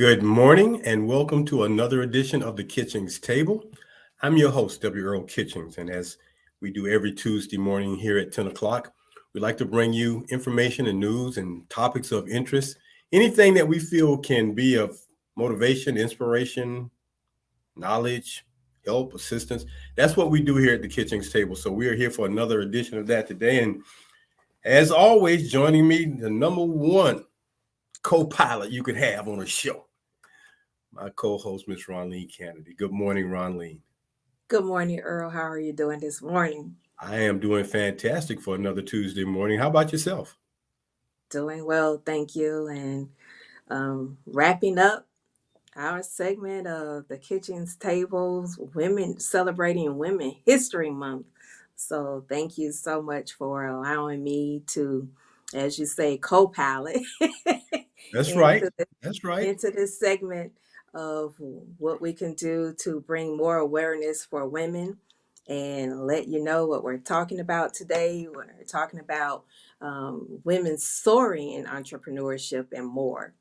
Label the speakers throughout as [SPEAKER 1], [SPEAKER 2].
[SPEAKER 1] Good morning and welcome to another edition of the Kitchings Table. I'm your host, W. Earl Kitchings, and as we do every Tuesday morning here at 10 o'clock, we like to bring you information and news and topics of interest, anything that we feel can be of motivation, inspiration, knowledge, help, assistance. That's what we do here at the Kitchings Table. So we are here for another edition of that today. And as always, joining me, the number one co-pilot you could have on a show, my co-host, Miss Ronleen Kennedy. Good morning, Ronleen.
[SPEAKER 2] Good morning, Earl. How are you doing this morning?
[SPEAKER 1] I am doing fantastic for another Tuesday morning. How about yourself?
[SPEAKER 2] Doing well, thank you. And wrapping up our segment of the Kitchen's Tables, Women Celebrating Women History Month. So thank you so much for allowing me to, as you say, co-pilot
[SPEAKER 1] That's right.
[SPEAKER 2] into
[SPEAKER 1] That's right.
[SPEAKER 2] into this segment of what we can do to bring more awareness for women and let you know what we're talking about today. We're talking about women soaring in entrepreneurship and more.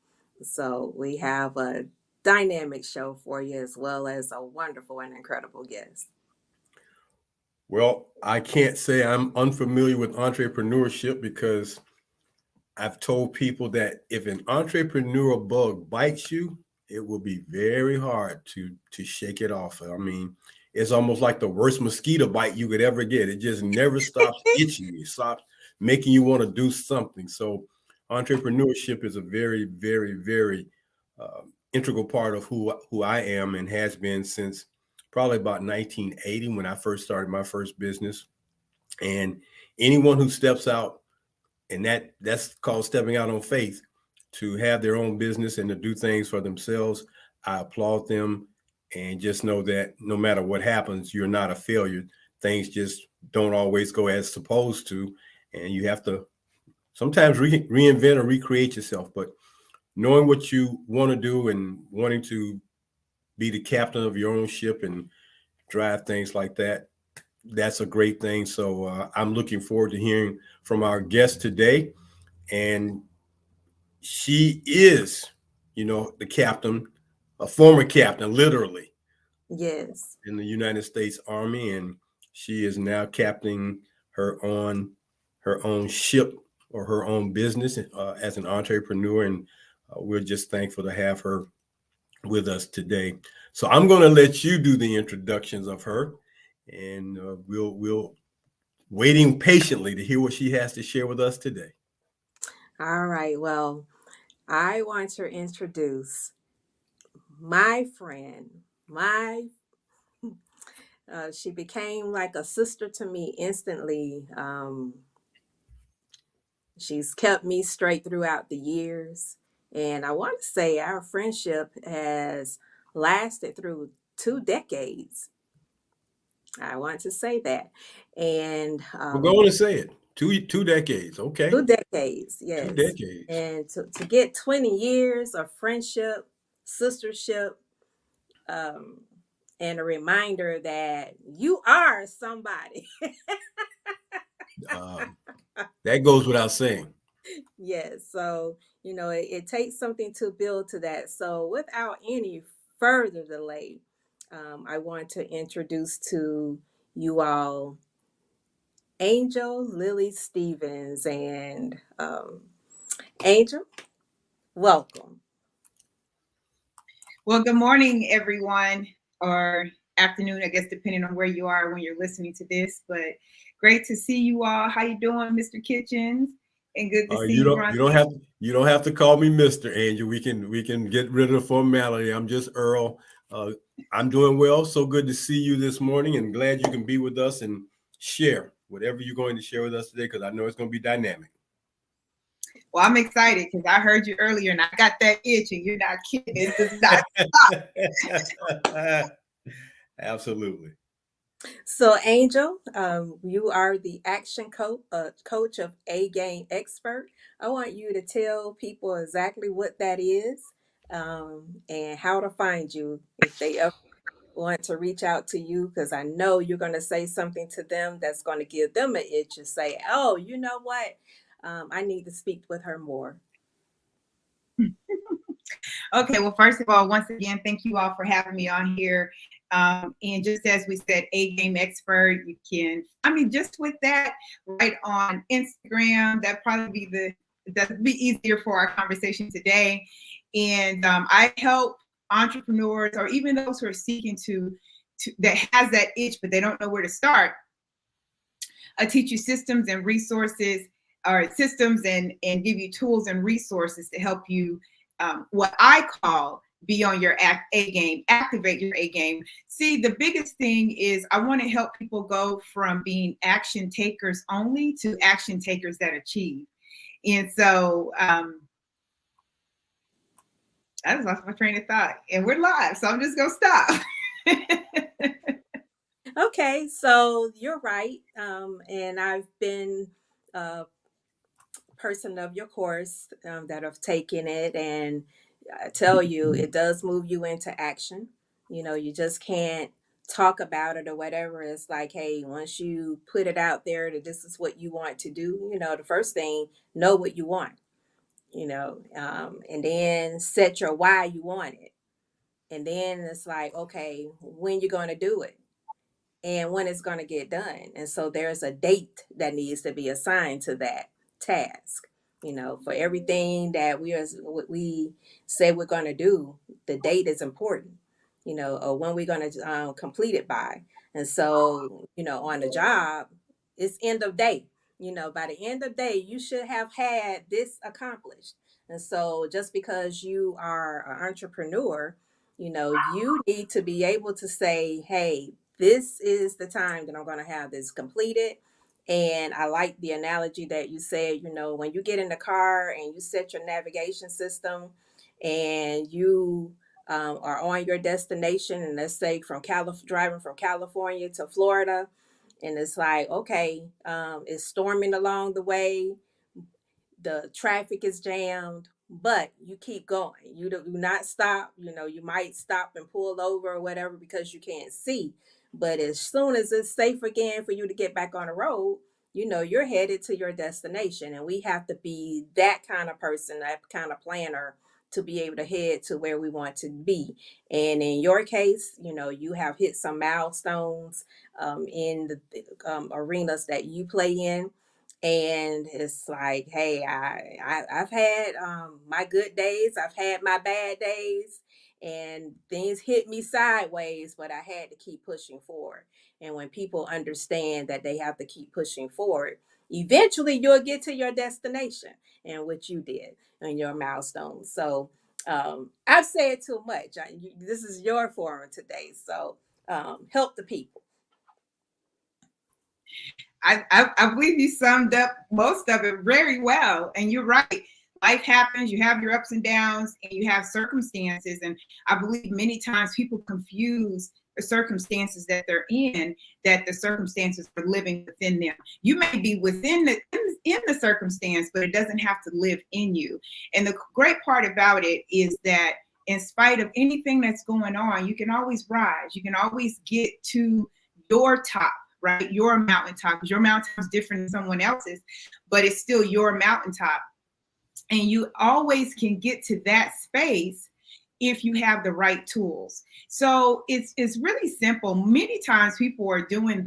[SPEAKER 2] So we have a dynamic show for you as well as a wonderful and incredible guest.
[SPEAKER 1] Well, I can't say I'm unfamiliar with entrepreneurship because I've told people that if an entrepreneurial bug bites you, it will be very hard to shake it off. I mean, it's almost like the worst mosquito bite you could ever get. It just never stops itching you, stops making you want to do something. So, entrepreneurship is a very, very, very integral part of who I am and has been since probably about 1980 when I first started my first business. And anyone who steps out, and that's called stepping out on faith, to have their own business and to do things for themselves, I applaud them. And just know that no matter what happens, you're not a failure. Things just don't always go as supposed to, and you have to sometimes reinvent or recreate yourself. But knowing what you want to do and wanting to be the captain of your own ship and drive things like that, that's a great thing. So I'm looking forward to hearing from our guest today. And she is, the captain, a former captain, literally,
[SPEAKER 2] Yes.
[SPEAKER 1] in the United States Army, and she is now captaining her own ship or her own business as an entrepreneur, and we're just thankful to have her with us today. So I'm going to let you do the introductions of her, and we'll waiting patiently to hear what she has to share with us today.
[SPEAKER 2] All right. Well, I want to introduce my friend, my she became like a sister to me instantly. She's kept me straight throughout the years. And I want to say our friendship has lasted through 2 decades. I want to say that. And
[SPEAKER 1] We're going to say it. Two decades. Okay.
[SPEAKER 2] 2 decades,
[SPEAKER 1] Two
[SPEAKER 2] yes.
[SPEAKER 1] decades.
[SPEAKER 2] And to get 20 years of friendship, sistership, um, and a reminder that you are somebody.
[SPEAKER 1] Um, that goes without saying.
[SPEAKER 2] Yes. So, it takes something to build to that. So, without any further delay, I want to introduce to you all Angel Lily Stevens. And Angel, welcome.
[SPEAKER 3] Well, good morning, everyone, or afternoon, I guess, depending on where you are when you're listening to this. But great to see you all. How you doing, Mr. Kitchens? And good to see
[SPEAKER 1] You
[SPEAKER 3] you,
[SPEAKER 1] don't
[SPEAKER 3] Ron.
[SPEAKER 1] you don't have you don't have to call me Mr. Angel. We can get rid of the formality. I'm just Earl. Uh, I'm doing well. So good to see you this morning, and glad you can be with us and share whatever you're going to share with us today, because I know it's going to be dynamic.
[SPEAKER 3] Well, I'm excited because I heard you earlier, and I got that itch, and you're not kidding. It does not stop.
[SPEAKER 1] Absolutely.
[SPEAKER 2] So, Angel, you are the action coach of A Game Expert. I want you to tell people exactly what that is, and how to find you if they ever want to reach out to you, because I know you're going to say something to them that's going to give them an itch and say, oh, you know what? I need to speak with her more.
[SPEAKER 3] Okay, well, first of all, once again, thank you all for having me on here. And just as we said, A Game Expert, you can, I mean, just with that, right on Instagram, that'd be easier for our conversation today. And I help entrepreneurs or even those who are seeking to that has that itch, but they don't know where to start. I teach you systems and resources, or systems and give you tools and resources to help you, what I call be on your A game, activate your A game. See, the biggest thing is I want to help people go from being action takers only to action takers that achieve. And so I just lost my train of thought, and we're live, so I'm just gonna stop.
[SPEAKER 2] Okay, so you're right. And I've been a person of your course that have taken it, and I tell you, it does move you into action. You know, you just can't talk about it or whatever. It's like, hey, once you put it out there that this is what you want to do, you know, the first thing, know what you want, and then set your why you want it. And then it's like, okay, when you're going to do it and when it's going to get done. And so there's a date that needs to be assigned to that task. You know, for everything that we say we're going to do, the date is important. You know, or when we're going to complete it by. And so, you know, on the job, it's end of day. You know, by the end of the day, you should have had this accomplished. And so, just because you are an entrepreneur, you know, you need to be able to say, hey, this is the time that I'm going to have this completed. And I like the analogy that you said, you know, when you get in the car and you set your navigation system and you are on your destination, and let's say driving from California to Florida, and it's like, okay, it's storming along the way, the traffic is jammed, but you keep going. You do not stop. You know, you might stop and pull over or whatever because you can't see. But as soon as it's safe again for you to get back on the road, you know, you're headed to your destination. And we have to be that kind of person, that kind of planner to be able to head to where we want to be. And in your case, you know, you have hit some milestones in the arenas that you play in, and it's like, hey, I've had my good days, I've had my bad days, and things hit me sideways, but I had to keep pushing forward. And when people understand that they have to keep pushing forward, eventually you'll get to your destination and what you did and your milestones. So I've said too much. This is your forum today, so help the people.
[SPEAKER 3] I believe you summed up most of it very well. And you're right. Life happens, you have your ups and downs, and you have circumstances. And I believe many times people confuse the circumstances that they're in, that the circumstances are living within them. You may be within in the circumstance, but it doesn't have to live in you. And the great part about it is that in spite of anything that's going on, you can always rise. You can always get to your top, right? Your mountaintop. Your mountaintop is different than someone else's, but it's still your mountaintop. And you always can get to that space if you have the right tools. So it's really simple. Many times people are doing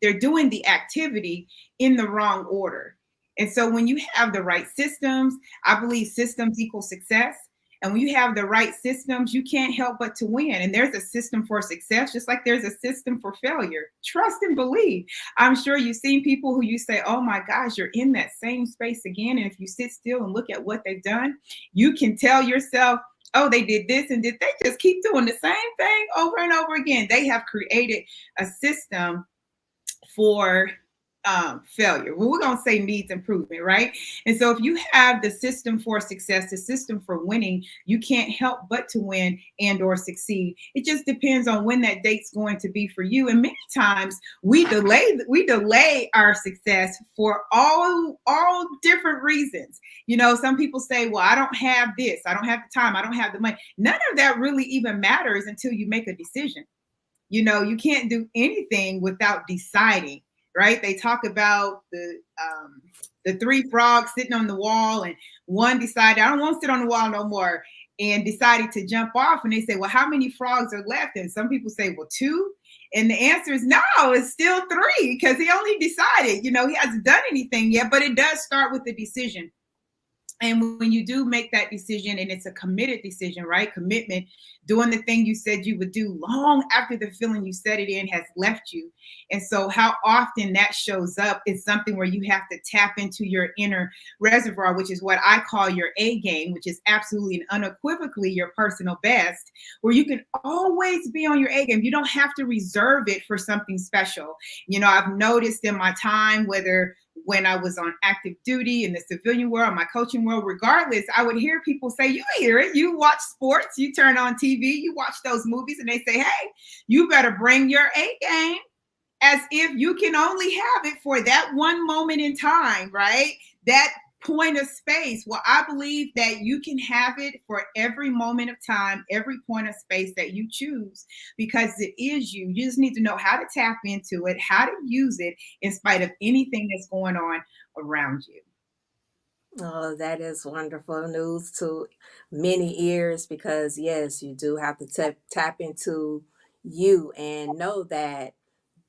[SPEAKER 3] they're doing the activity in the wrong order. And so when you have the right systems, I believe systems equal success. And when you have the right systems, you can't help but to win. And there's a system for success, just like there's a system for failure. Trust and believe. I'm sure you've seen people who you say, oh my gosh, you're in that same space again. And if you sit still and look at what they've done, you can tell yourself, oh, they did this and did they just keep doing the same thing over and over again. They have created a system for failure. Well, we're going to say needs improvement, right? And so if you have the system for success, the system for winning, you can't help but to win and or succeed. It just depends on when that date's going to be for you. And many times we delay our success for all different reasons. You know, some people say, well, I don't have this, I don't have the time, I don't have the money. None of that really even matters until you make a decision. You know, you can't do anything without deciding, right? They talk about the three frogs sitting on the wall, and one decided, I don't want to sit on the wall no more. and decided to jump off. And they say, well, how many frogs are left? And some people say, well, 2. And the answer is no, it's still 3, because he only decided, he hasn't done anything yet, but it does start with the decision. And when you do make that decision, and it's a committed decision, right? Commitment, doing the thing you said you would do long after the feeling you set it in has left you. And so how often that shows up is something where you have to tap into your inner reservoir, which is what I call your A game, which is absolutely and unequivocally your personal best, where you can always be on your A game. You don't have to reserve it for something special. I've noticed in my time, whether when I was on active duty in the civilian world, my coaching world, regardless, I would hear people say, you hear it, you watch sports, you turn on TV, you watch those movies, and they say, hey, you better bring your A game, as if you can only have it for that one moment in time, right? That point of space. Well, I believe that you can have it for every moment of time, every point of space that you choose, because it is you. You just need to know how to tap into it, how to use it in spite of anything that's going on around you.
[SPEAKER 2] Oh, that is wonderful news to many ears, because yes, you do have to tap into you and know that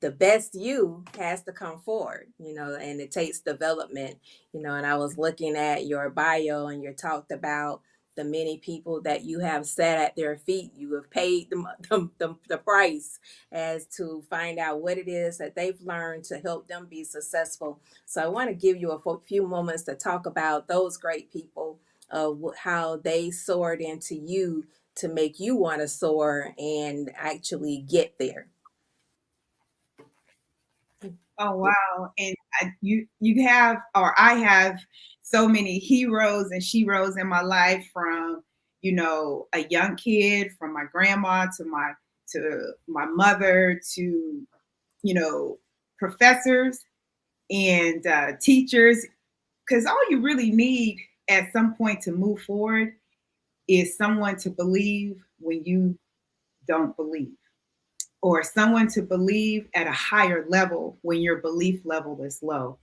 [SPEAKER 2] the best you has to come forward, and it takes development, and I was looking at your bio, and you talked about the many people that you have sat at their feet. You have paid the price as to find out what it is that they've learned to help them be successful. So I want to give you a few moments to talk about those great people, how they soared into you to make you want to soar and actually get there.
[SPEAKER 3] Oh wow! And I have so many heroes and sheroes in my life, from a young kid, from my grandma to my mother, to professors and teachers, because all you really need at some point to move forward is someone to believe when you don't believe, or someone to believe at a higher level when your belief level is low.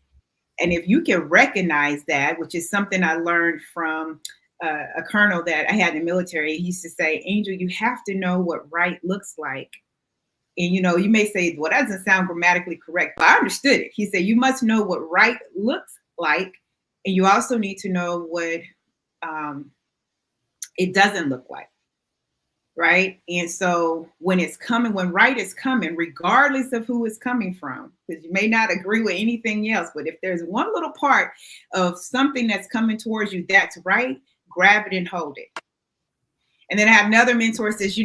[SPEAKER 3] And if you can recognize that, which is something I learned from a colonel that I had in the military, he used to say, Angel, you have to know what right looks like. And you may say, well, that doesn't sound grammatically correct, but I understood it. He said, you must know what right looks like, and you also need to know what it doesn't look like. Right. And so when right is coming, regardless of who it's coming from, because you may not agree with anything else, but if there's one little part of something that's coming towards you that's right, grab it and hold it. And then I have another mentor who says,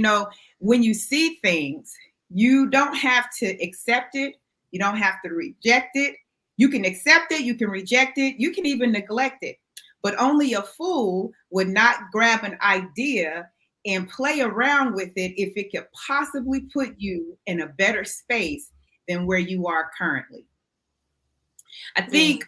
[SPEAKER 3] when you see things, you don't have to accept it. You don't have to reject it. You can accept it. You can reject it. You can even neglect it. But only a fool would not grab an idea and play around with it if it could possibly put you in a better space than where you are currently. I think,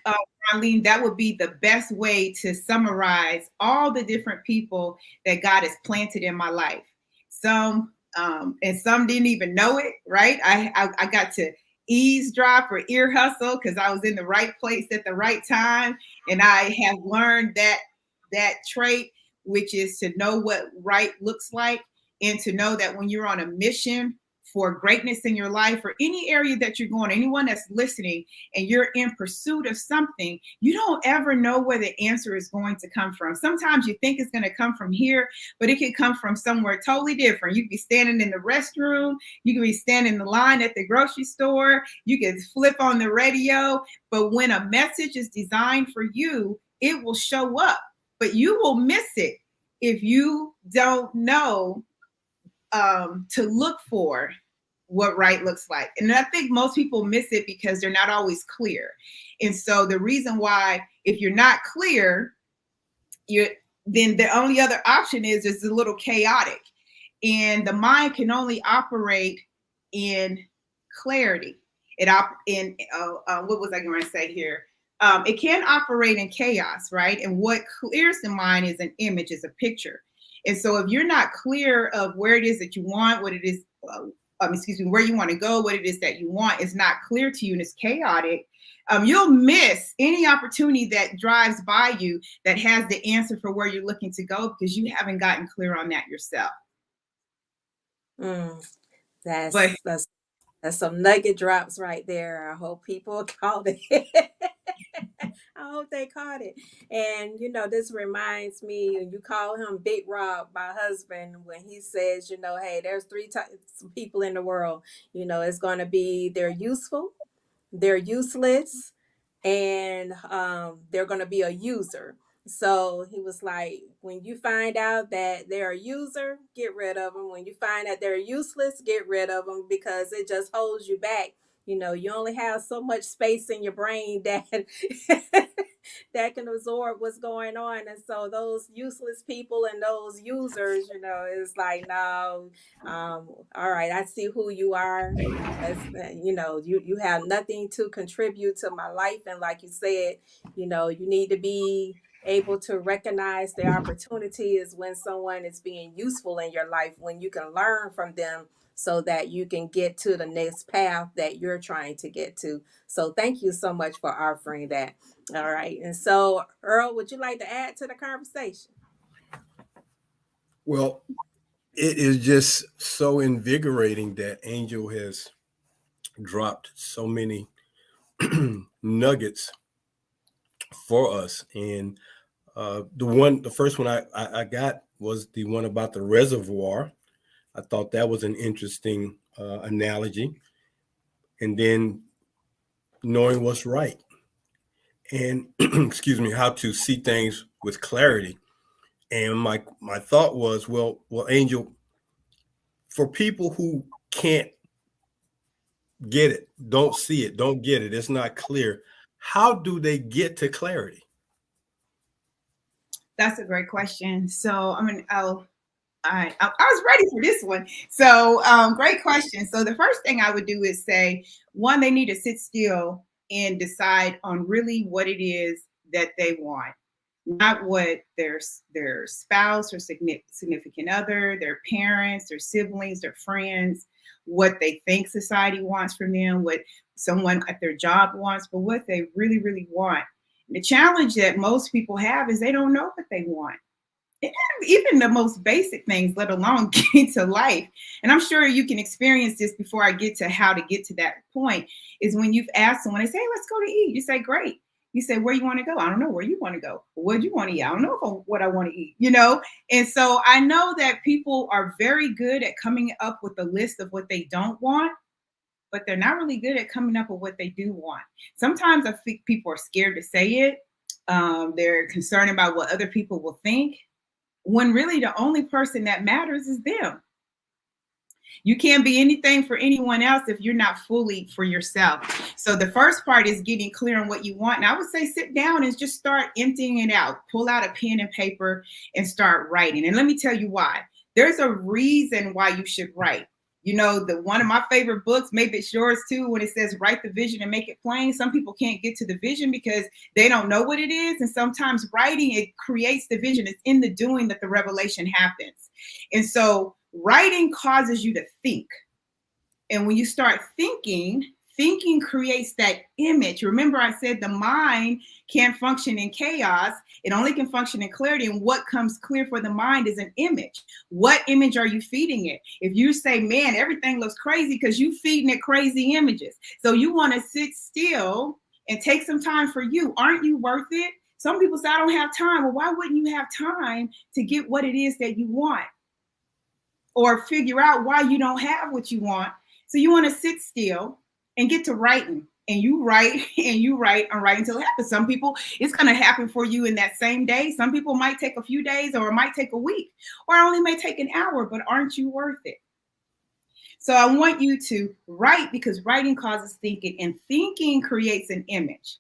[SPEAKER 3] Marlene, that would be the best way to summarize all the different people that God has planted in my life. Some and some didn't even know it, right? I got to eavesdrop or ear hustle because I was in the right place at the right time, and I have learned that trait, which is to know what right looks like, and to know that when you're on a mission for greatness in your life, or any area that you're going, anyone that's listening, and you're in pursuit of something, you don't ever know where the answer is going to come from. Sometimes you think it's going to come from here, but it can come from somewhere totally different. You could be standing in the restroom, you could be standing in the line at the grocery store, you could flip on the radio, but when a message is designed for you, it will show up, but you will miss it if you don't know to look for what right looks like. And I think most people miss it because they're not always clear. And so the reason why, if you're not clear, then the only other option is it's a little chaotic. And the mind can only operate in clarity. What was I going to say here? It can operate in chaos, right? And what clears the mind is an image, is a picture. And so if you're not clear of where it is that you want, what it is, where you want to go, what it is that you want is not clear to you, and it's chaotic, You'll miss any opportunity that drives by you that has the answer for where you're looking to go because you haven't gotten clear on that yourself.
[SPEAKER 2] Mm,
[SPEAKER 3] But
[SPEAKER 2] that's some nugget drops right there. I hope people caught it. I hope they caught it. And this reminds me, and you call him Big Rob, my husband, when he says, hey, there's three types of people in the world. It's going to be they're useful, they're useless, and they're going to be a user. So he was like, when you find out that they're a user, get rid of them. When you find that they're useless, get rid of them because it just holds you back. You only have so much space in your brain that that can absorb what's going on. And so those useless people and those users, it's like, no, all right, I see who you are. As you have nothing to contribute to my life. And like you said, you need to be able to recognize the opportunity is when someone is being useful in your life, when you can learn from them so that you can get to the next path that you're trying to get to. So thank you so much for offering that. All right. And so, Earl, would you like to add to the conversation?
[SPEAKER 1] Well, it is just so invigorating that Angel has dropped so many nuggets for us. And the first one I got was the one about the reservoir. I thought that was an interesting analogy. And then knowing what's right and excuse me, how to see things with clarity. And my thought was, well, Angel, for people who can't get it, don't see it, don't get it, it's not clear, how do they get to clarity?
[SPEAKER 3] that's a great question. So I was ready for this one. So great question. So the first thing I would do is say, one, they need to sit still and decide on really what it is that they want, not what their spouse or significant other, their parents, their siblings, their friends, what they think society wants from them, what someone at their job wants, but what they really, really want. The challenge that most people have is they don't know what they want. Even the most basic things, let alone getting to life. And I'm sure you can experience this before I get to how to get to that point, is when you've asked someone, they say, hey, let's go to eat. You say, great. You say, where you want to go? I don't know where you want to go. What do you want to eat? I don't know what I want to eat, And so I know that people are very good at coming up with a list of what they don't want, but they're not really good at coming up with what they do want. Sometimes I think people are scared to say it. They're concerned about what other people will think, when really the only person that matters is them. You can't be anything for anyone else if you're not fully for yourself. So the first part is getting clear on what you want. And I would say sit down and just start emptying it out. Pull out a pen and paper and start writing. And let me tell you why. There's a reason why you should write. One of my favorite books, maybe it's yours too, when it says write the vision and make it plain. Some people can't get to the vision because they don't know what it is. And sometimes writing, it creates the vision. It's in the doing that the revelation happens. And so writing causes you to think. And when you start thinking creates that image. Remember, I said the mind can't function in chaos. It only can function in clarity. And what comes clear for the mind is an image. What image are you feeding it? If you say, man, everything looks crazy, because you feeding it crazy images. So you want to sit still and take some time for you. Aren't you worth it? Some people say, I don't have time. Well, why wouldn't you have time to get what it is that you want? Or figure out why you don't have what you want. So you want to sit still and get to writing, and you write and you write and write until it happens. Some people, it's going to happen for you in that same day. Some people might take a few days, or it might take a week, or it only may take an hour, but aren't you worth it? So I want you to write, because writing causes thinking, and thinking creates an image.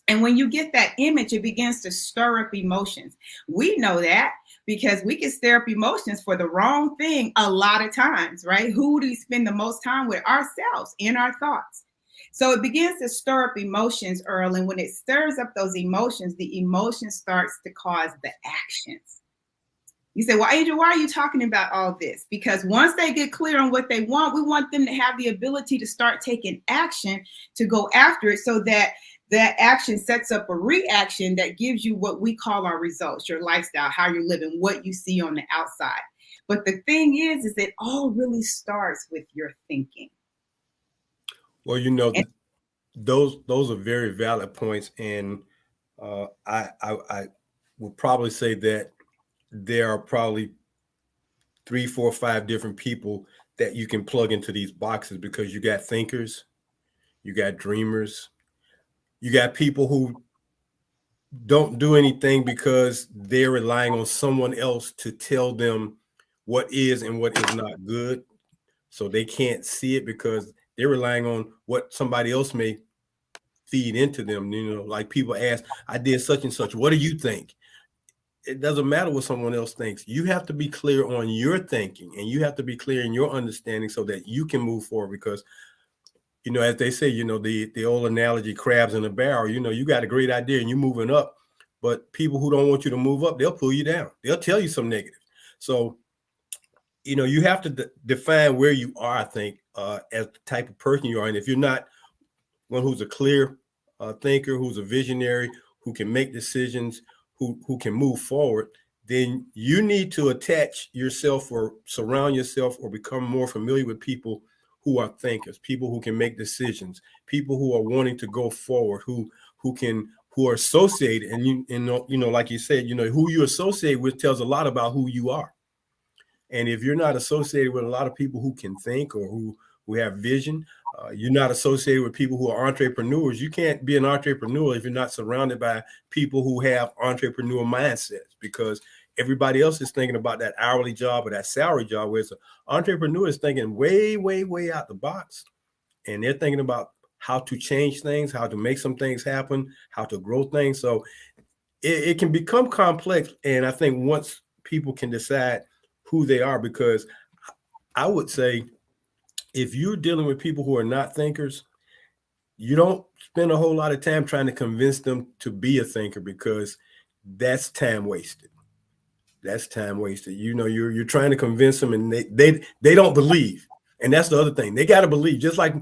[SPEAKER 3] And when you get that image, it begins to stir up emotions. We know that because we can stir up emotions for the wrong thing a lot of times, right? Who do we spend the most time with? Ourselves, in our thoughts. So it begins to stir up emotions, Earl. And when it stirs up those emotions, the emotion starts to cause the actions. You say, well, Angel, why are you talking about all this? Because once they get clear on what they want, we want them to have the ability to start taking action to go after it, so that that action sets up a reaction that gives you what we call our results, your lifestyle, how you're living, what you see on the outside. But the thing is it all really starts with your thinking.
[SPEAKER 1] Well, those are very valid points, and I would probably say that there are probably 3, 4, 5 different people that you can plug into these boxes, because you got thinkers, you got dreamers, you got people who don't do anything because they're relying on someone else to tell them what is and what is not good. So they can't see it because they're relying on what somebody else may feed into them. Like people ask, I did such and such, what do you think? It doesn't matter what someone else thinks. You have to be clear on your thinking, and you have to be clear in your understanding so that you can move forward. Because, as they say, the old analogy, crabs in a barrel, you got a great idea and you're moving up, but people who don't want you to move up, they'll pull you down. They'll tell you some negative. So, you have to define where you are, I think, as the type of person you are. And if you're not one who's a clear thinker, who's a visionary, who can make decisions, who can move forward, then you need to attach yourself or surround yourself or become more familiar with people who are thinkers, people who can make decisions, people who are wanting to go forward, who are associated. And like you said, who you associate with tells a lot about who you are. And if you're not associated with a lot of people who can think or who have vision, you're not associated with people who are entrepreneurs. You can't be an entrepreneur if you're not surrounded by people who have entrepreneur mindsets, because everybody else is thinking about that hourly job or that salary job, whereas an entrepreneur is thinking way, way, way out the box. And they're thinking about how to change things, how to make some things happen, how to grow things. So it can become complex. And I think once people can decide who they are, because I would say, if you're dealing with people who are not thinkers, you don't spend a whole lot of time trying to convince them to be a thinker, because that's time wasted. That's time wasted. You're trying to convince them, and they don't believe. And that's the other thing. They got to believe. Just like,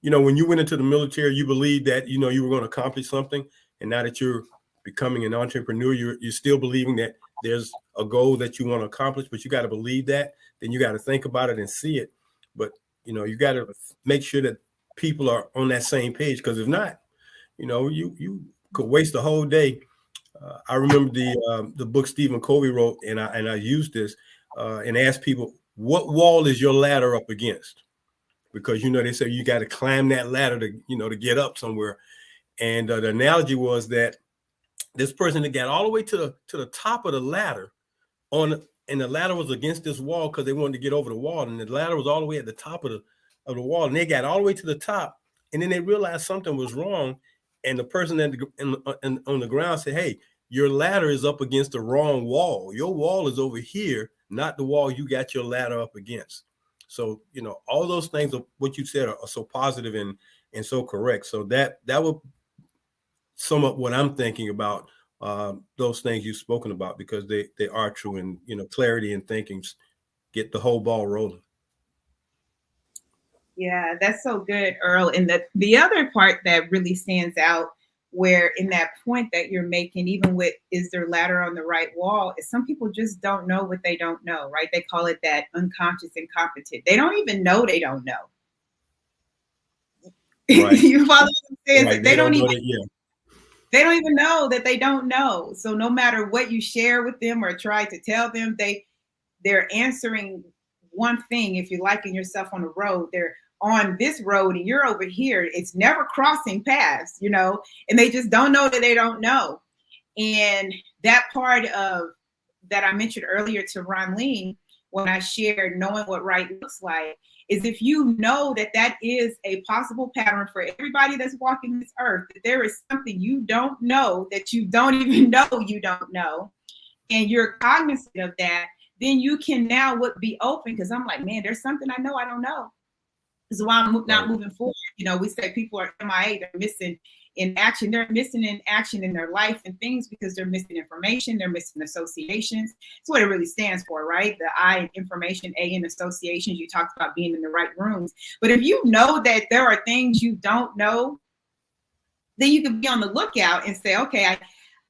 [SPEAKER 1] when you went into the military, you believed that, you were going to accomplish something. And now that you're becoming an entrepreneur, you're still believing that there's a goal that you want to accomplish, but you got to believe that. Then you got to think about it and see it. But you got to make sure that people are on that same page, because if not, you could waste a whole day. I remember the book Stephen Covey wrote, and I used this and asked people, what wall is your ladder up against? Because they say you got to climb that ladder to get up somewhere. And the analogy was that this person that got all the way to the top of the ladder and the ladder was against this wall because they wanted to get over the wall, and the ladder was all the way at the top of the wall, and they got all the way to the top, and then they realized something was wrong, and the person on the ground said, "Hey, your ladder is up against the wrong wall. Your wall is over here, not the wall you got your ladder up against." So all those things of what you said are so positive and so correct. So that would sum up what I'm thinking about. Those things you've spoken about, because they are true, and clarity and thinking get the whole ball rolling.
[SPEAKER 3] Yeah, that's so good, Earl. And the other part that really stands out, where in that point that you're making, even with is their ladder on the right wall, is some people just don't know what they don't know, right? They call it that unconscious incompetent. They don't even know they don't know.
[SPEAKER 1] Right.
[SPEAKER 3] You follow what I'm saying?
[SPEAKER 1] Right.
[SPEAKER 3] They don't even. They don't even know that they don't know. So no matter what you share with them or try to tell them, they're answering one thing. If you're liking yourself on the road, they're on this road and you're over here. It's never crossing paths, and they just don't know that they don't know. And that part of that I mentioned earlier to Ronleen, when I shared knowing what right looks like, is if you know that is a possible pattern for everybody that's walking this earth, that there is something you don't know that you don't even know you don't know, and you're cognizant of that, then you can now be open, because I'm like, man, there's something I know I don't know. This is why I'm not
[SPEAKER 1] Right.
[SPEAKER 3] moving forward. You know, we say people are MIA, they're missing in action. They're missing in action in their life and things because they're missing information, they're missing associations. That's what it really stands for, right? The I in information, A in associations. You talked about being in the right rooms. But if you know that there are things you don't know, then you can be on the lookout and say, okay,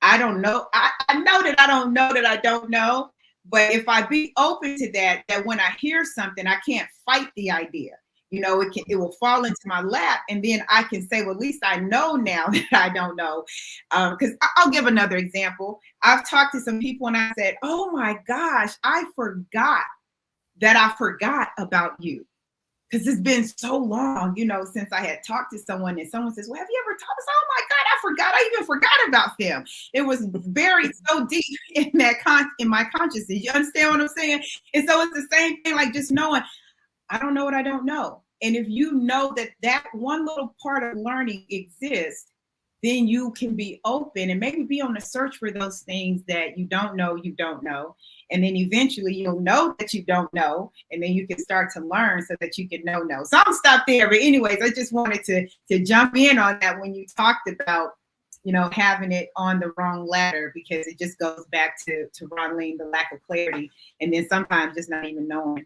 [SPEAKER 3] I don't know. I know that I don't know that I don't know. But if I be open to that, that when I hear something, I can't fight the idea. You know, it will fall into my lap, and then I can say, well, at least I know now that I don't know. Because I'll give another example. I've talked to some people and I said, oh my gosh, I forgot that I forgot about you. Because it's been so long, you know, since I had talked to someone, and someone says, well, have you ever talked to someone? Oh my God, I forgot. I even forgot about them. It was buried so deep in in my consciousness. You understand what I'm saying? And so it's the same thing, like just knowing, I don't know what I don't know. And if you know that that one little part of learning exists, then you can be open and maybe be on the search for those things that you don't know. And then eventually you'll know that you don't know. And then you can start to learn so that you can know. So I'm stop there. But anyways, I just wanted to jump in on that when you talked about, you know, having it on the wrong ladder, because it just goes back to Ronleen, the lack of clarity. And then sometimes just not even knowing.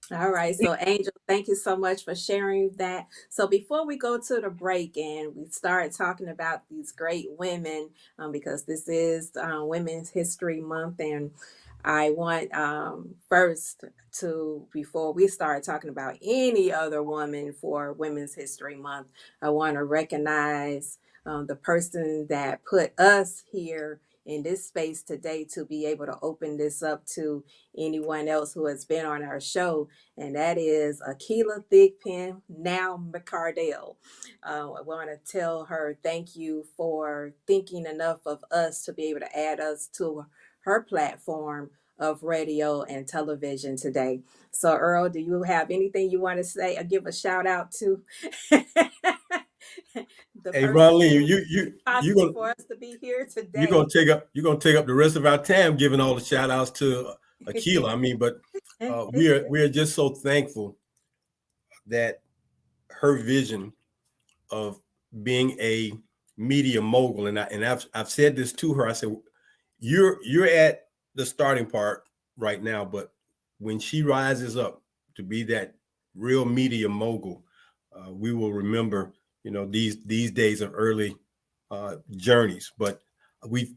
[SPEAKER 2] All right. So, Angel, thank you so much for sharing that. So, before we go to the break and we start talking about these great women, because this is Women's History Month, and I want first to, before we start talking about any other woman for Women's History Month, I want to recognize the person that put us here in this space today to be able to open this up to anyone else who has been on our show, and that is Akila Thigpen, now McCardell. I want to tell her thank you for thinking enough of us to be able to add us to her platform of radio and television today. So, Earl, do you have anything you want to say or give a shout out to? The
[SPEAKER 1] Hey,
[SPEAKER 2] person
[SPEAKER 1] Ronleen,
[SPEAKER 2] who
[SPEAKER 1] you
[SPEAKER 2] possible for us to be here
[SPEAKER 1] you're
[SPEAKER 2] today.
[SPEAKER 1] gonna take up the rest of our time giving all the shout outs to Akila. I mean, but we are just so thankful that her vision of being a media mogul, and I've said this to her. I said, you're at the starting part right now, but when she rises up to be that real media mogul, we will remember, you know, these days of early journeys. But we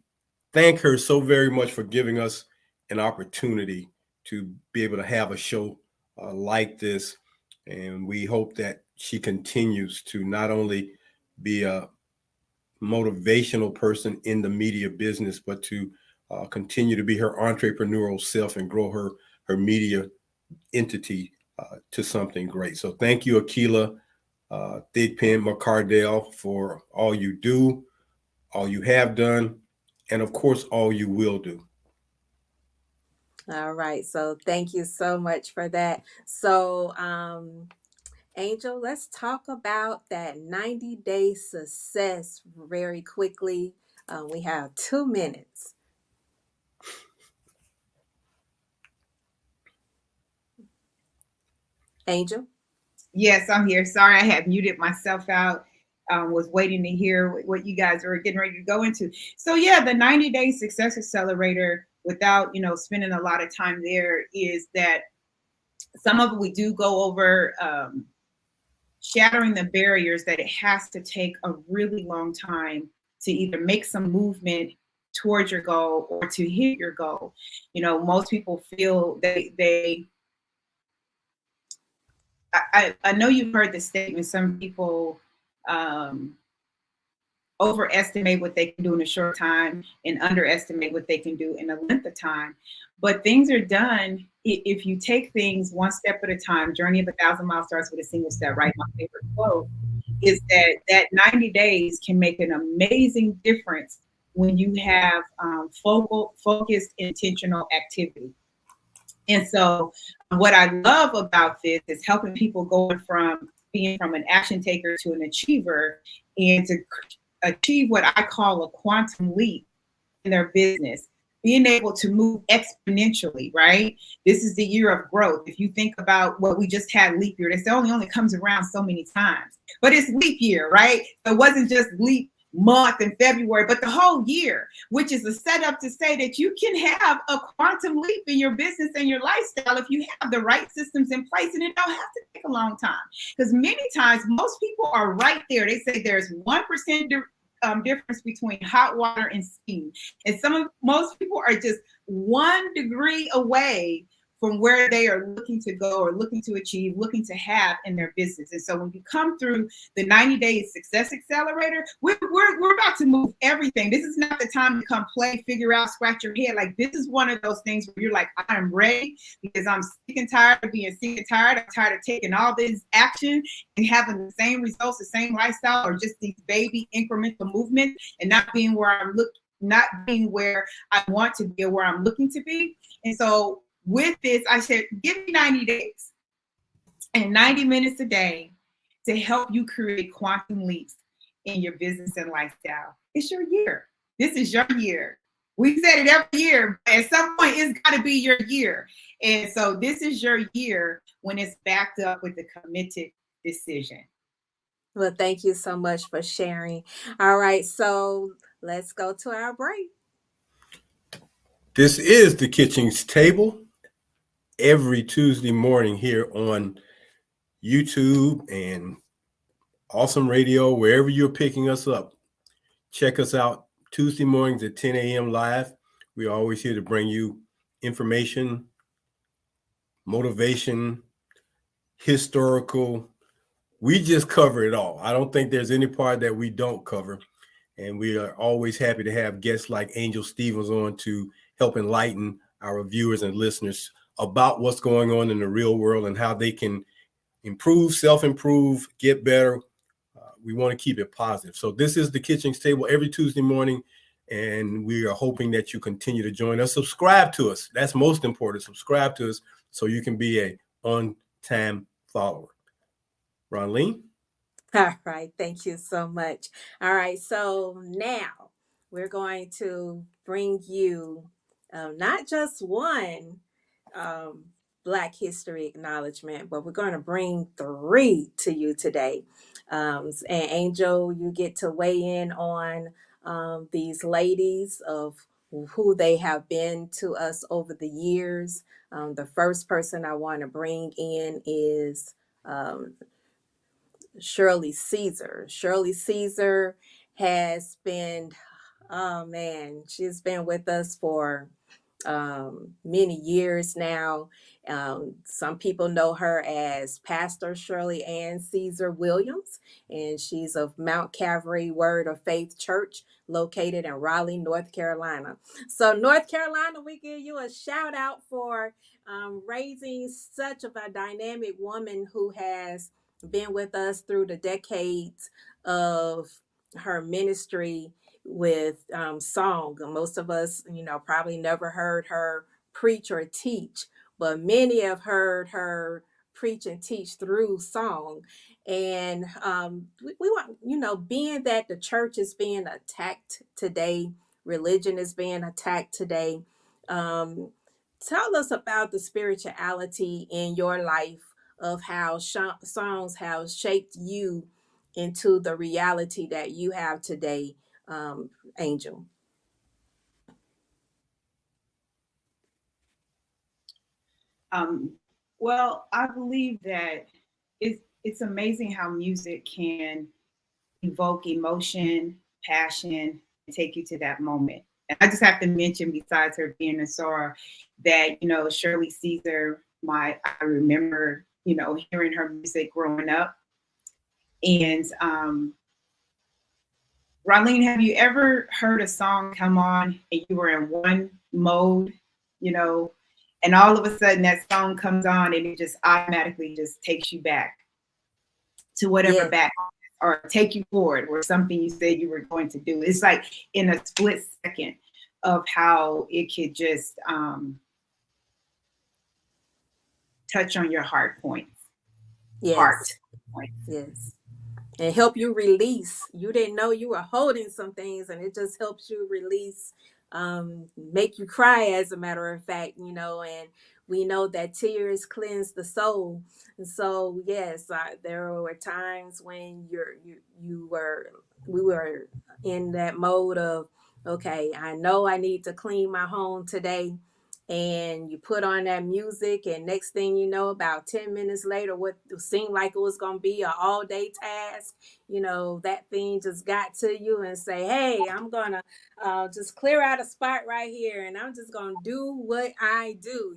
[SPEAKER 1] thank her so very much for giving us an opportunity to be able to have a show like this. And we hope that she continues to not only be a motivational person in the media business, but to continue to be her entrepreneurial self and grow her media entity to something great. So thank you, Akila Thigpen McCardell, for all you do, all you have done, and of course, all you will do.
[SPEAKER 2] All right. So thank you so much for that. So, Angel, let's talk about that 90-day success very quickly. We have 2 minutes. Angel?
[SPEAKER 3] Yes, I'm here. Sorry, I had muted myself out. Was waiting to hear what you guys are getting ready to go into. So yeah, the 90-day success accelerator, without, you know, spending a lot of time there, is that some of it we do go over, shattering the barriers that it has to take a really long time to either make some movement towards your goal or to hit your goal. You know, most people feel I know you've heard the statement, some people overestimate what they can do in a short time and underestimate what they can do in a length of time. But things are done if you take things one step at a time. Journey of 1,000 miles starts with a single step, right? My favorite quote is that 90 days can make an amazing difference when you have focused, intentional activity. And so what I love about this is helping people going from being from an action taker to an achiever, and to achieve what I call a quantum leap in their business. being able to move exponentially, right? This is the year of growth. If you think about what we just had leap year, this only comes around so many times, but it's leap year, right? So it wasn't just leap month in February, but the whole year, which is a setup to say that you can have a quantum leap in your business and your lifestyle if you have the right systems in place, and it don't have to take a long time. Because many times, most people are right there. They say there's 1% difference between hot water and steam, and most people are just 1 degree away from where they are looking to go or looking to achieve, looking to have in their business. And so when you come through the 90 Days Success Accelerator, we're about to move everything. This is not the time to come play, figure out, scratch your head. Like, this is one of those things where you're like, I'm ready, because I'm sick and tired of being sick and tired. I'm tired of taking all this action and having the same results, the same lifestyle, or just these baby incremental movements, and not being where I want to be or where I'm looking to be. And so with this, I said, give me 90 days and 90 minutes a day to help you create quantum leaps in your business and lifestyle. It's your year. This is your year. We said it every year, but at some point it's got to be your year. And so this is your year when it's backed up with a committed decision.
[SPEAKER 2] Well, thank you so much for sharing. All right, so let's go to our break.
[SPEAKER 1] This is the Kitchings Table every Tuesday morning here on YouTube and Awesome Radio, wherever you're picking us up. Check us out Tuesday mornings at 10 a.m. live. We're always here to bring you information, motivation, historical. We just cover it all. I don't think there's any part that we don't cover. And we are always happy to have guests like Angel Stevens on to help enlighten our viewers and listeners about what's going on in the real world and how they can improve, self-improve, get better. We want to keep it positive. So this is the Kitchings Table every Tuesday morning, and we are hoping that you continue to join us. Subscribe to us. That's most important. Subscribe to us so you can be a on-time follower. Ronleen?
[SPEAKER 2] All right, thank you so much. All right, so now we're going to bring you not just one Black History acknowledgement, but we're going to bring 3 to you today. And Angel, you get to weigh in on these ladies of who they have been to us over the years. The first person I want to bring in is Shirley Caesar. Shirley Caesar has been, oh man, she's been with us for many years now. Some people know her as Pastor Shirley Ann Caesar Williams, and she's of Mount Calvary Word of Faith Church, located in Raleigh, North Carolina. So, North Carolina, we give you a shout out for raising such of a dynamic woman who has been with us through the decades of her ministry with song. Most of us, probably never heard her preach or teach, but many have heard her preach and teach through song. And we want, being that the church is being attacked today, religion is being attacked today. Tell us about the spirituality in your life, of how songs have shaped you into the reality that you have today, Angel.
[SPEAKER 3] Well, I believe that it's amazing how music can evoke emotion, passion, and take you to that moment. And I just have to mention, besides her being a Sora, that Shirley Caesar, I remember hearing her music growing up. And Ronleen, have you ever heard a song come on and you were in one mode, and all of a sudden that song comes on and it just automatically just takes you back to whatever back, or take you forward, or something you said you were going to do? It's like in a split second of how it could just touch on your heart points.
[SPEAKER 2] Yes.
[SPEAKER 3] Heart points.
[SPEAKER 2] Yes. And help you release. You didn't know you were holding some things, and it just helps you release make you cry, as a matter of fact, and we know that tears cleanse the soul. And so, yes, there were times when we were in that mode of, okay, I know I need to clean my home today. And you put on that music, and next thing you know, about 10 minutes later, what seemed like it was going to be an all day task, that thing just got to you and say, hey, I'm going to just clear out a spot right here, and I'm just going to do what I do,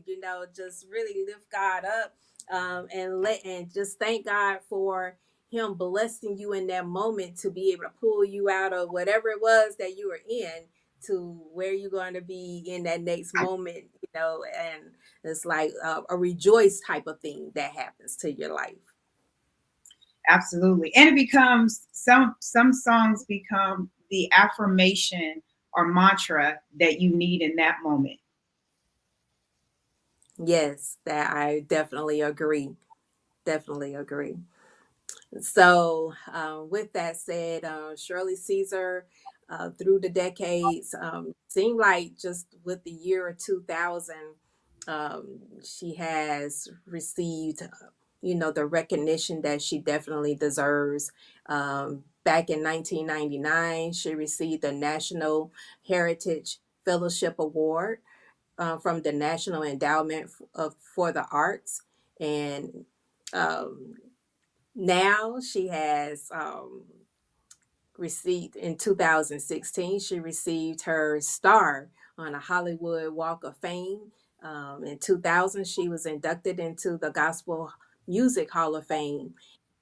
[SPEAKER 2] just really lift God up, and just thank God for him blessing you in that moment to be able to pull you out of whatever it was that you were in to where you're going to be in that next moment, and it's like a rejoice type of thing that happens to your life.
[SPEAKER 3] Absolutely. And it becomes some songs become the affirmation or mantra that you need in that moment.
[SPEAKER 2] Yes, that I definitely agree. Definitely agree. So, with that said, Shirley Caesar, through the decades, seemed like just with the year of 2000, she has received, the recognition that she definitely deserves. Back in 1999, she received the National Heritage Fellowship Award from the National Endowment for the Arts. And um, now she has received, in 2016, she received her star on a Hollywood Walk of Fame. In 2000, she was inducted into the Gospel Music Hall of Fame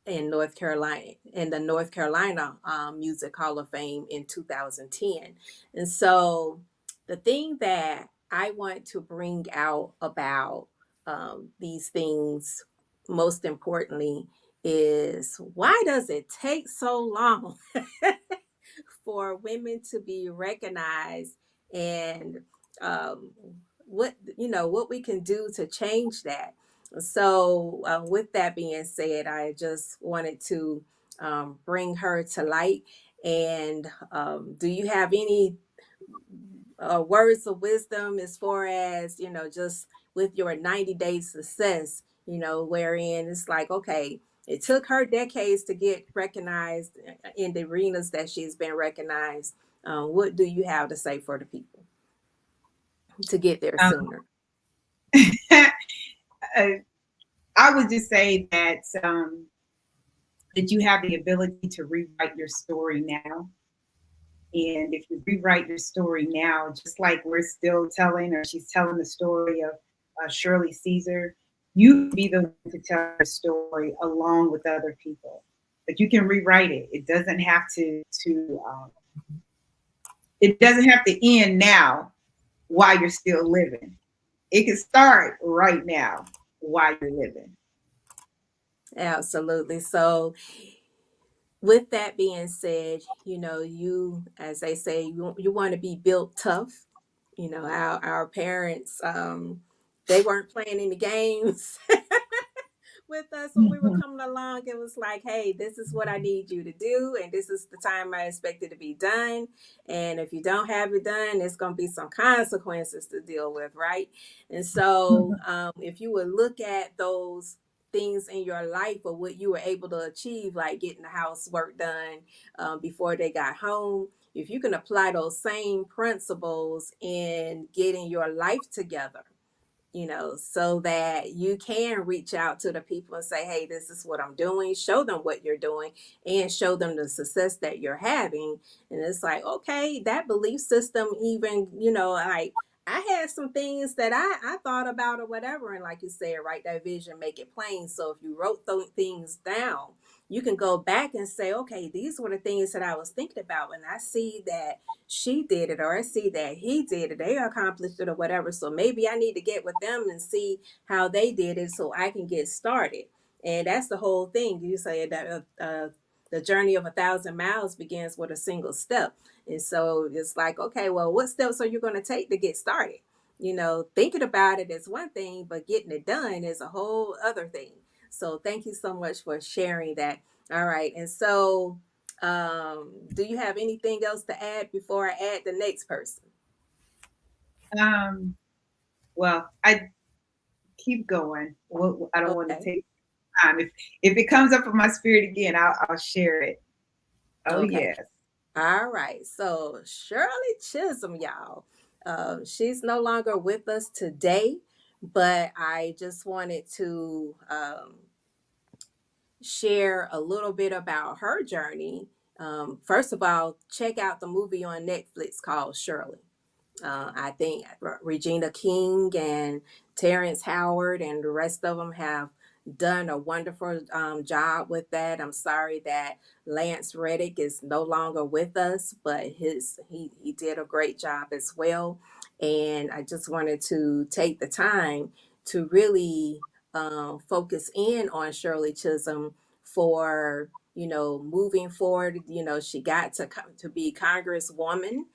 [SPEAKER 2] in North Carolina, in the North Carolina Music Hall of Fame in 2010. And so the thing that I want to bring out about these things, most importantly, is why does it take so long for women to be recognized, and um, what we can do to change that. So with that being said, I just wanted to bring her to light. And do you have any words of wisdom as far as, just with your 90-day success, wherein it's like, okay, it took her decades to get recognized in the arenas that she's been recognized. What do you have to say for the people to get there
[SPEAKER 3] Um,
[SPEAKER 2] sooner?
[SPEAKER 3] I would just say that you have the ability to rewrite your story now. And if you rewrite your story now, just like we're still telling, or she's telling the story of Shirley Caesar, you can be the one to tell the story along with other people. But you can rewrite it. It doesn't have it doesn't have to end now while you're still living. It can start right now while you're living.
[SPEAKER 2] Absolutely. So with that being said, you, as they say, you want to be built tough. Our parents, they weren't playing any games with us when we were
[SPEAKER 3] Mhm.
[SPEAKER 2] coming along. It was like, hey, this is what I need you to do, and this is the time I expect it to be done. And if you don't have it done, there's going to be some consequences to deal with, right? And so, if you would look at those things in your life or what you were able to achieve, like getting the housework done before they got home. If you can apply those same principles in getting your life together, so that you can reach out to the people and say, hey, this is what I'm doing, show them what you're doing, and show them the success that you're having. And it's like, okay, that belief system, even, like I had some things that I thought about or whatever. And like you said, write that vision, make it plain. So if you wrote those things down, you can go back and say, okay, these were the things that I was thinking about. And I see that she did it, or I see that he did it, they accomplished it or whatever. So maybe I need to get with them and see how they did it so I can get started. And that's the whole thing. You say that the journey of 1,000 miles begins with a single step. And so it's like, okay, well, what steps are you going to take to get started? Thinking about it is one thing, but getting it done is a whole other thing. So thank you so much for sharing that. All right. And so do you have anything else to add before I add the next person?
[SPEAKER 3] Well, I keep going. I don't want to
[SPEAKER 2] Okay.
[SPEAKER 3] take time. If it comes up in my spirit again, I'll share it. Oh
[SPEAKER 2] Okay.
[SPEAKER 3] yes.
[SPEAKER 2] All right. So Shirley Chisholm, y'all. She's no longer with us today, but I just wanted to share a little bit about her journey. First of all, check out the movie on Netflix called Shirley. I think Regina King and Terrence Howard and the rest of them have done a wonderful job with that. I'm sorry that Lance Reddick is no longer with us, but he did a great job as well. And I just wanted to take the time to really focus in on Shirley Chisholm for moving forward. She got to be Congresswoman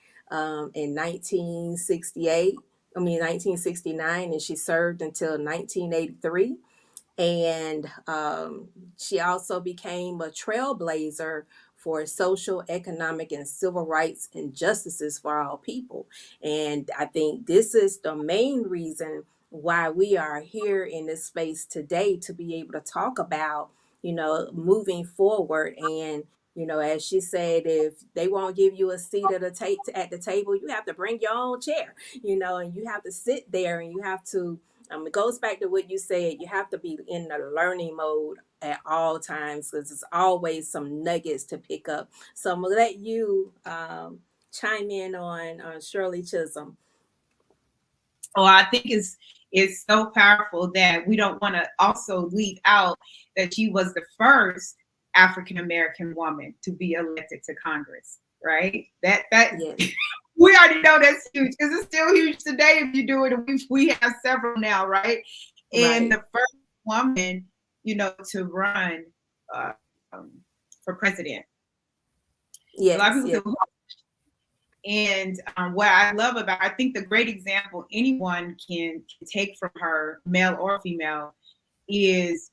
[SPEAKER 2] in 1968, 1969, and she served until 1983. And she also became a trailblazer for social, economic, and civil rights injustices for all people. And I think this is the main reason why we are here in this space today, to be able to talk about, moving forward. And as she said, if they won't give you a seat at the table, you have to bring your own chair, and you have to sit there, and you have to it goes back to what you said. You have to be in the learning mode at all times, because there's always some nuggets to pick up. So I'm gonna let you chime in on Shirley Chisholm.
[SPEAKER 3] Oh, I think it's so powerful that we don't want to also leave out that she was the first African American woman to be elected to Congress, right? That
[SPEAKER 2] Yes,
[SPEAKER 3] we already know that's huge, because it's still huge today if you do it. We have several now, right? And
[SPEAKER 2] right.
[SPEAKER 3] the first woman, to run uh, um, for president. A lot of
[SPEAKER 2] Yes,
[SPEAKER 3] people
[SPEAKER 2] yes,
[SPEAKER 3] say, and what I love about, I think the great example anyone can take from her, male or female, is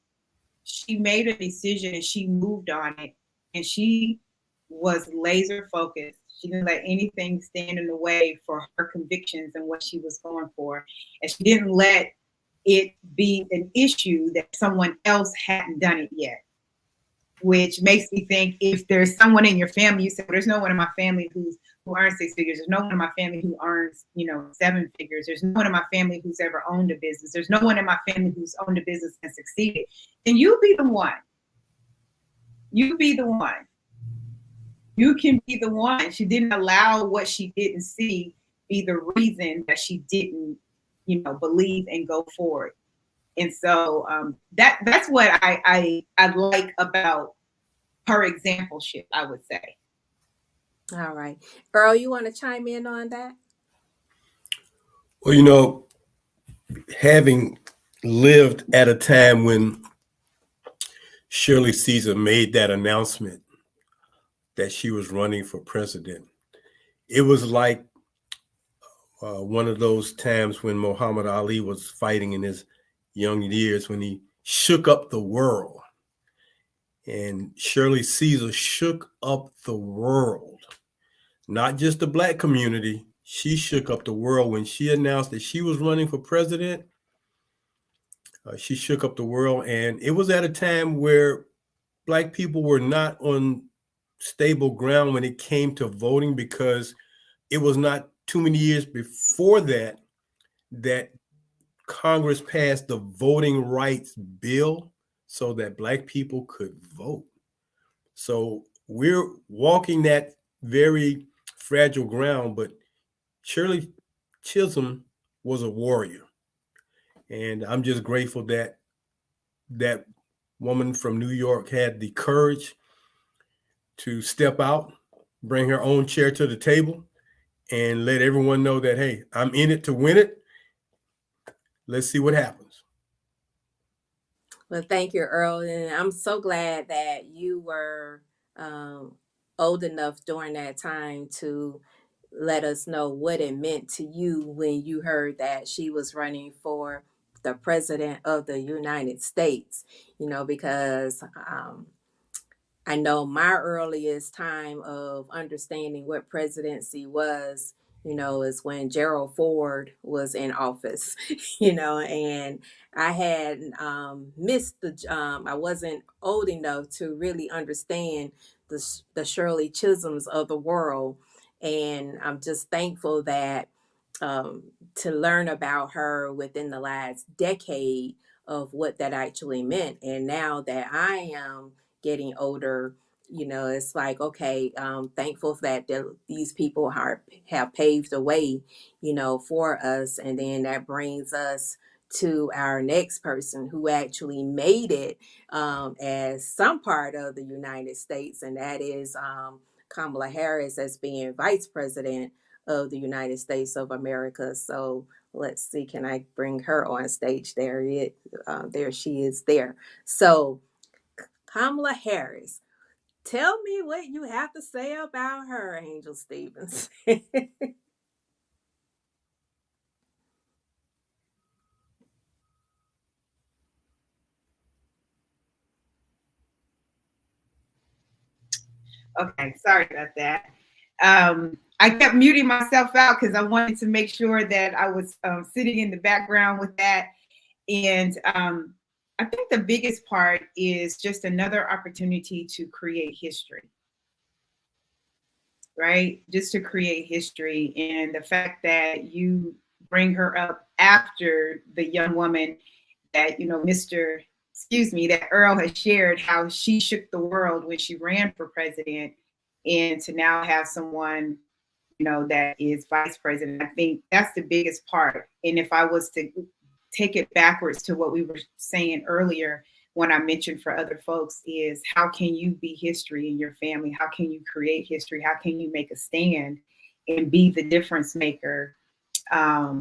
[SPEAKER 3] she made a decision and she moved on it, and she was laser focused. She didn't let anything stand in the way for her convictions and what she was going for. And she didn't let it be an issue that someone else hadn't done it yet, which makes me think, if there's someone in your family, you say, well, there's no one in my family who earns six figures. There's no one in my family who earns, seven figures. There's no one in my family who's ever owned a business. There's no one in my family who's owned a business and succeeded. Then you be the one. You be the one. You can be the one. She didn't allow what she didn't see be the reason that she didn't, believe and go forward. And so that's what I like about her exampleship, I would say.
[SPEAKER 2] All right. Earl, you want to chime in on that?
[SPEAKER 1] Well, having lived at a time when Shirley Caesar made that announcement that she was running for president, it was like one of those times when Muhammad Ali was fighting in his young years, when he shook up the world. And Shirley Caesar shook up the world, not just the Black community. She shook up the world when she announced that she was running for president. She shook up the world, and it was at a time where Black people were not on stable ground when it came to voting, because it was not too many years before that Congress passed the Voting Rights Bill so that Black people could vote. So we're walking that very fragile ground, but Shirley Chisholm was a warrior. And I'm just grateful that that woman from New York had the courage to step out, bring her own chair to the table, and let everyone know that, hey, I'm in it to win it. Let's see what happens.
[SPEAKER 2] Well, thank you, Earl. And I'm so glad that you were old enough during that time to let us know what it meant to you when you heard that she was running for the president of the United States. Because I know my earliest time of understanding what presidency was, is when Gerald Ford was in office, and I had missed I wasn't old enough to really understand the Shirley Chisholms of the world. And I'm just thankful that to learn about her within the last decade of what that actually meant. And now that I am getting older, it's like, okay, thankful that these people have paved the way, for us. And then that brings us to our next person who actually made it as some part of the United States, and that is Kamala Harris as being vice president of the United States of America. So let's see, can I bring her on stage? There she is there. So Kamala Harris, tell me what you have to say about her, Angel Stevens.
[SPEAKER 3] Okay, sorry about that. I kept muting myself out because I wanted to make sure that I was sitting in the background with that. And I think the biggest part is just another opportunity to create history, right? Just to create history. And the fact that you bring her up after the young woman that, that Earl has shared, how she shook the world when she ran for president, and to now have someone, that is vice president. I think that's the biggest part. And if I was to take it backwards to what we were saying earlier, when I mentioned for other folks, is how can you be history in your family? How can you create history? How can you make a stand and be the difference maker? I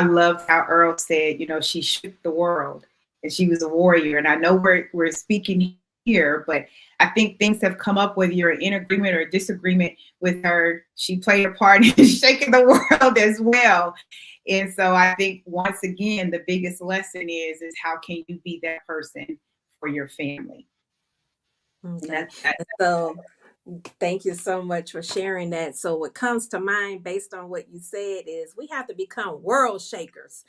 [SPEAKER 3] loved how Earl said, she shook the world and she was a warrior. And I know we're speaking here, but I think things have come up, whether you're in agreement or disagreement with her. She played a part in shaking the world as well. And so I think, once again, the biggest lesson is how can you be that person for your family?
[SPEAKER 2] Okay. So thank you so much for sharing that. So what comes to mind based on what you said is we have to become world shakers.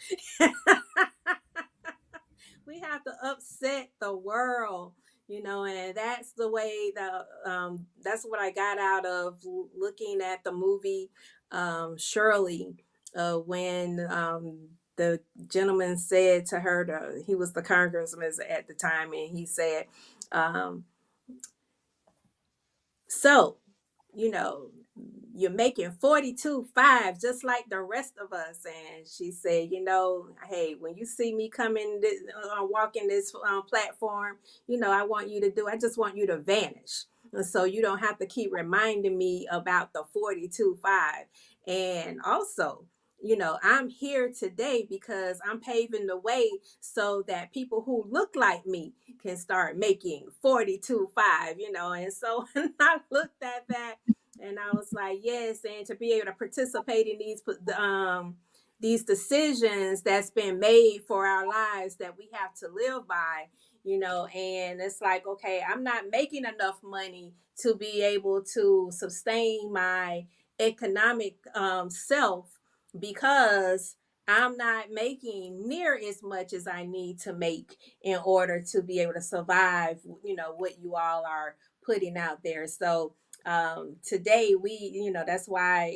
[SPEAKER 2] We have to upset the world, and that's the way that's what I got out of looking at the movie Shirley, when the gentleman said to her, he was the congressman at the time, and he said, um, so, you know, you're making 42.5 just like the rest of us. And she said, hey, when you see me coming, walking this platform, I just want you to vanish. And so you don't have to keep reminding me about the 42.5. And also, I'm here today because I'm paving the way so that people who look like me can start making 42.5, And so I looked at that and I was like, yes, and to be able to participate in these decisions that's been made for our lives that we have to live by, and it's like, okay, I'm not making enough money to be able to sustain my economic self, because I'm not making near as much as I need to make in order to be able to survive, what you all are putting out there. So today that's why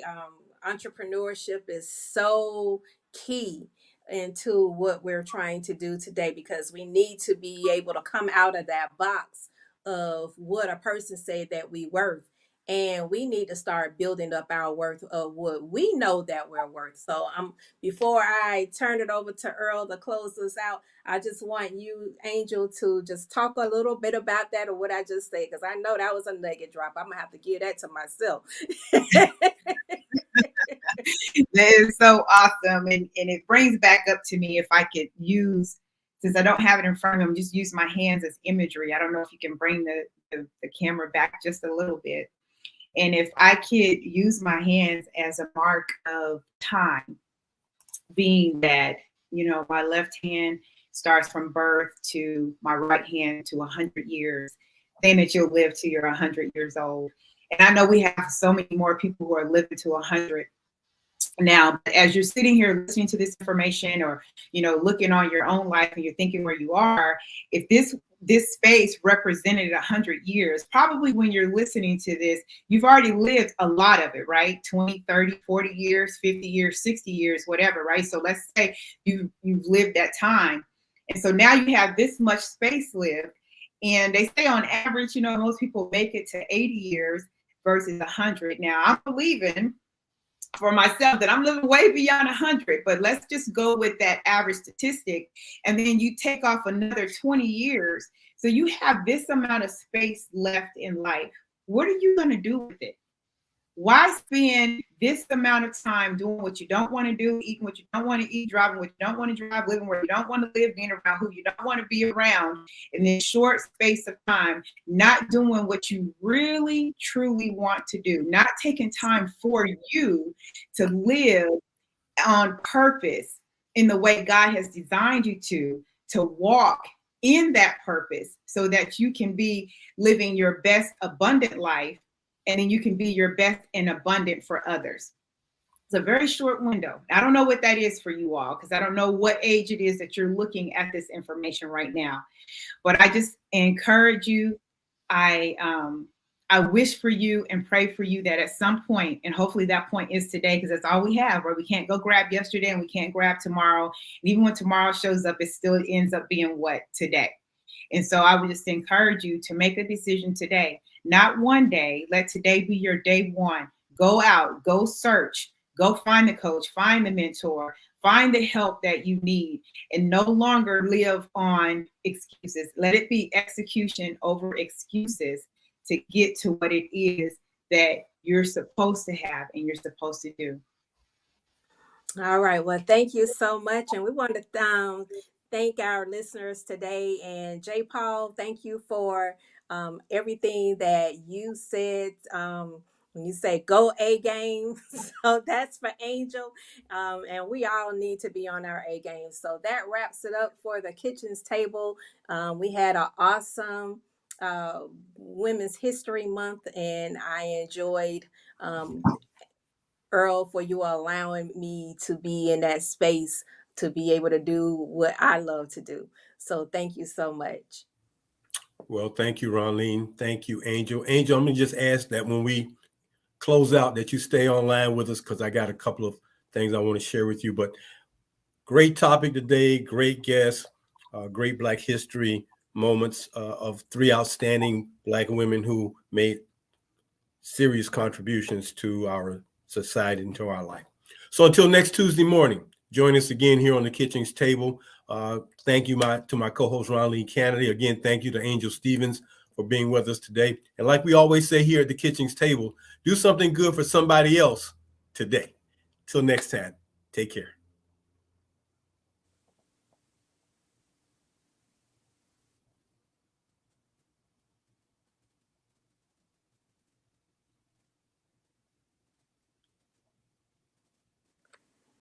[SPEAKER 2] entrepreneurship is so key into what we're trying to do today, because we need to be able to come out of that box of what a person said that we worth, and we need to start building up our worth of what we know that we're worth. So before I turn it over to Earl to close this out, I just want you, Angel, to just talk a little bit about that, or what I just said, because I know that was a nugget drop. I'm gonna have to give that to myself.
[SPEAKER 3] That is so awesome. And it brings back up to me, if I could use, since I don't have it in front of me, just use my hands as imagery. I don't know if you can bring the camera back just a little bit. And if I could use my hands as a mark of time, being that, my left hand starts from birth to my right hand to 100 years, saying that you'll live till you're 100 years old. And I know we have so many more people who are living to 100 now. As you're sitting here listening to this information, or looking on your own life, and you're thinking where you are, if this space represented 100 years, probably when you're listening to this, you've already lived a lot of it, right? 20, 30, 40 years, 50 years, 60 years, whatever, right? So let's say you've lived that time. And so now you have this much space lived. And they say on average, most people make it to 80 years versus 100. Now I'm believing for myself that I'm living way beyond 100, but let's just go with that average statistic. And then you take off another 20 years. So you have this amount of space left in life. What are you going to do with it? Why spend this amount of time doing what you don't want to do, eating what you don't want to eat, driving what you don't want to drive, living where you don't want to live, being around who you don't want to be around in this short space of time, not doing what you really, truly want to do, not taking time for you to live on purpose in the way God has designed you to walk in that purpose so that you can be living your best abundant life, and then you can be your best and abundant for others. It's a very short window. I don't know what that is for you all, because I don't know what age it is that you're looking at this information right now. But I just encourage you. I wish for you and pray for you that at some point, and hopefully that point is today, because that's all we have, where we can't go grab yesterday and we can't grab tomorrow. And even when tomorrow shows up, it still ends up being what? Today. And so I would just encourage you to make a decision today, not one day. Let today be your day one. Go out, go search, go find the coach, find the mentor, find the help that you need, and no longer live on excuses. Let it be execution over excuses to get to what it is that you're supposed to have and you're supposed to do.
[SPEAKER 2] All right. Well, thank you so much. And we want to thank our listeners today. And J. Paul, thank you for everything that you said. When you say go A game, so that's for Angel. And we all need to be on our A game. So that wraps it up for the Kitchens Table. We had an awesome Women's History Month, and I enjoyed Earl, for you allowing me to be in that space to be able to do what I love to do. So thank you so much.
[SPEAKER 1] Well, thank you, Ronline. Thank you, Angel. Angel, I'm going to just ask that when we close out that you stay online with us, because I got a couple of things I want to share with you. But great topic today, great guests, great Black history moments of three outstanding Black women who made serious contributions to our society and to our life. So until next Tuesday morning, join us again here on the Kitchings Table. Thank you to my co-host, Ronline Kennedy. Again, thank you to Angel Stevens for being with us today. And like we always say here at the Kitchings Table, do something good for somebody else today. Till next time, take care.